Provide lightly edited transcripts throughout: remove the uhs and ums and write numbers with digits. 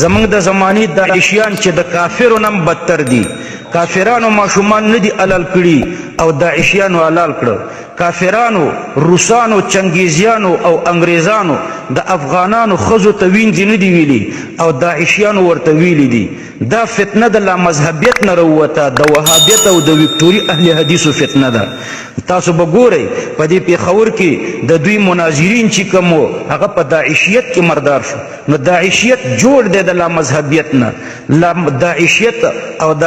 زمونږ د زمانې داعشیان چې د کافرو نه بدتر دي. کافرانو ماشومان نه دي حلال کړي او داعشیانو حلال کړه. کافرانو، روسانو، چنګیزیانو او انګریزانو د افغانانو ښځو ته وینځې نه دي ویلي او داعشیانو ورته ویلي دي. دا فتنه د لامذهبیت نه راووته، د وهابیت او د وکټوري اهل حدیثو فتنه ده. تاسو به ګورئ په دې پېښور کې د دوی مناظرین چې کوم وو هغه په داعشیت کې مردار شو. نو داعشیت جوړ دی د لامذهبیت نه. داعشیت او د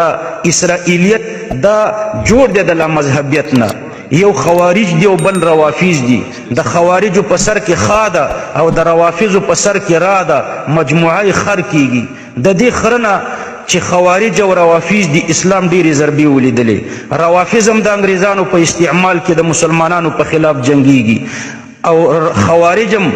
اسرائیلیت دا جوړ دی د لامذهبیت نه. یو خوارج دی او بل روافیز دي. د خوارجو په سر کې خا ده او د روافیزو په سر کې را ده، مجموعه خر کیږي. د دې خرنه چې خوارج او روافیز دي اسلام ډېرې ضربې ولیدلې. روافیز هم د انګریزانو په استعمال کې د مسلمانانو په خلاف جنګیږي او خوارج هم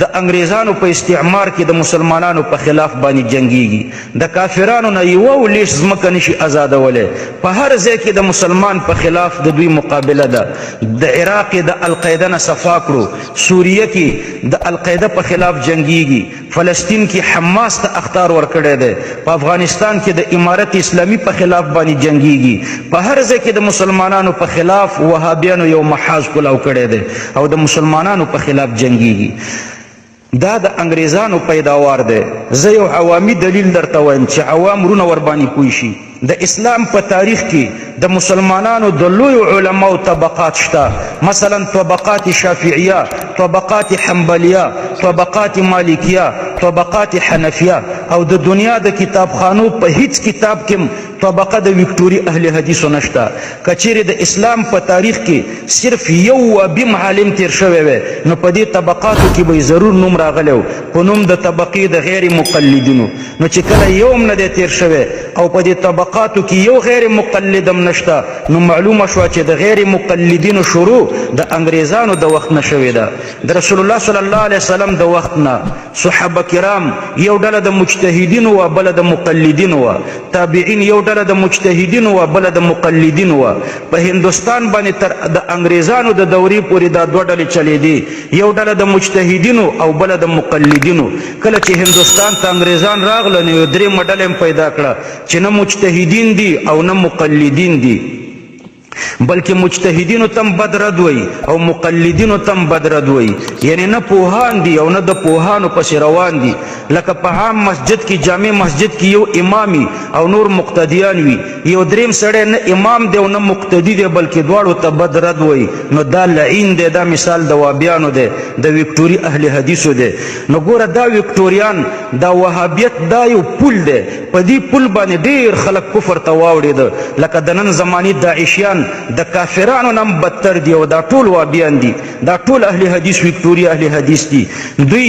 د انګریزانو په استعمار کې د مسلمانانو په خلاف باندې جنګیږي. د کافرانو نه یو لیش ځمکه نشي آزادولی. په هر ځای کې د مسلمان په خلاف د دوی مقابله ده. د عراق د القاعده نه صفا کړو، سوریه کې د القاعده په خلاف جنګیږي، فلسطین کې حماس ته اخطار ورکړی دی، په افغانستان کې د امارت اسلامي په خلاف باندې جنګیږي. په هر ځای کې د مسلمانانو په خلاف وهابیانو یو محاذ کلاو کړی دی او د مسلمانانو په خلاف جنګیږي. دا د انګریزانو پیداوار دی. زه یو عوامي دلیل درته وایم چې عوام رونه ورباندې پوه شي. د اسلام په تاریخ کې د مسلمانانو د لویو علماو طبقات شته. مثلا طبقات شافعیه، طبقات حنبلیه، طبقات مالکیه، طبقات حنفیه. او د دنیا د کتابخانو په هیڅ کتاب کې طبقه د وکټوري اهل حدیثو نشته. کچیرې د اسلام په تاریخ کې صرف یو وابیم عالم تیر شوی وی نو په دې طبقاتو کې به ضرور نوم راغلی و په نوم د طبقې د غیر مقلدینو. نو چې کله یو هم نه دی تیر شوی او په دې طبقاتو کې یو غیر مقلد هم نشته نو معلومه شوه چې د غیر مقلدینو شروع د انګریزانو د وخت نه شوې ده. د رسول الله صلی الله علیه وسلم د وخت نه صحابه کرام یو ډله د مجتهدینو وه بله د مقلدینو وه، تابعین یو ډله د مجتهدینو وه بله د مقلدینو وه. په هندوستان باندې تر د انګریزانو د دورې پورې دا دوه ډلې چلېدې، یو ډله د مجتهدینو او بله د مقلدینو. کله چې هندوستان ته انګریزان راغله نو یو درېیمه ډله هم پیدا کړه چې نه مجتهدین دي او نه مقلدین دي، بلکې مجتهدینو تم بد رد وی او مقلدینو تم بد رد وی. یعنی نه پوهان دي او نه د پوهانو پسې روان دي. لکه په عام مسجد کې، جامع مسجد کې یو امامي او نور مقتدیان وي، یو دریم سړی نه امام دی او نه مقتدي دی بلکې دواړو ته بد رد وی. نو دا لعین دی. دا مثال د وابیانو دی، د وکټوري اهل حدیثو دی. نو ګوره دا وکټوریان، دا وهابیت دا یو پل دی. په دې پل باندې ډېر خلک کفر ته واوړېده. لکه د نن زمانې داعشیان د کافرانو نه بدتر دي او دا ټول وابیان دي. دا ټول اهل حدیث وکټوري اهل حدیث دي. دوی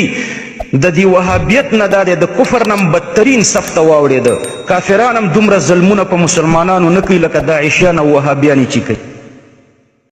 د دې وهابیت نه دا د کفر نه بدترین صف ته واوړېده. کافران هم دومره ظلمونه په مسلمانانو نه کوي لکه داعشیان او وهابیان چې کوي.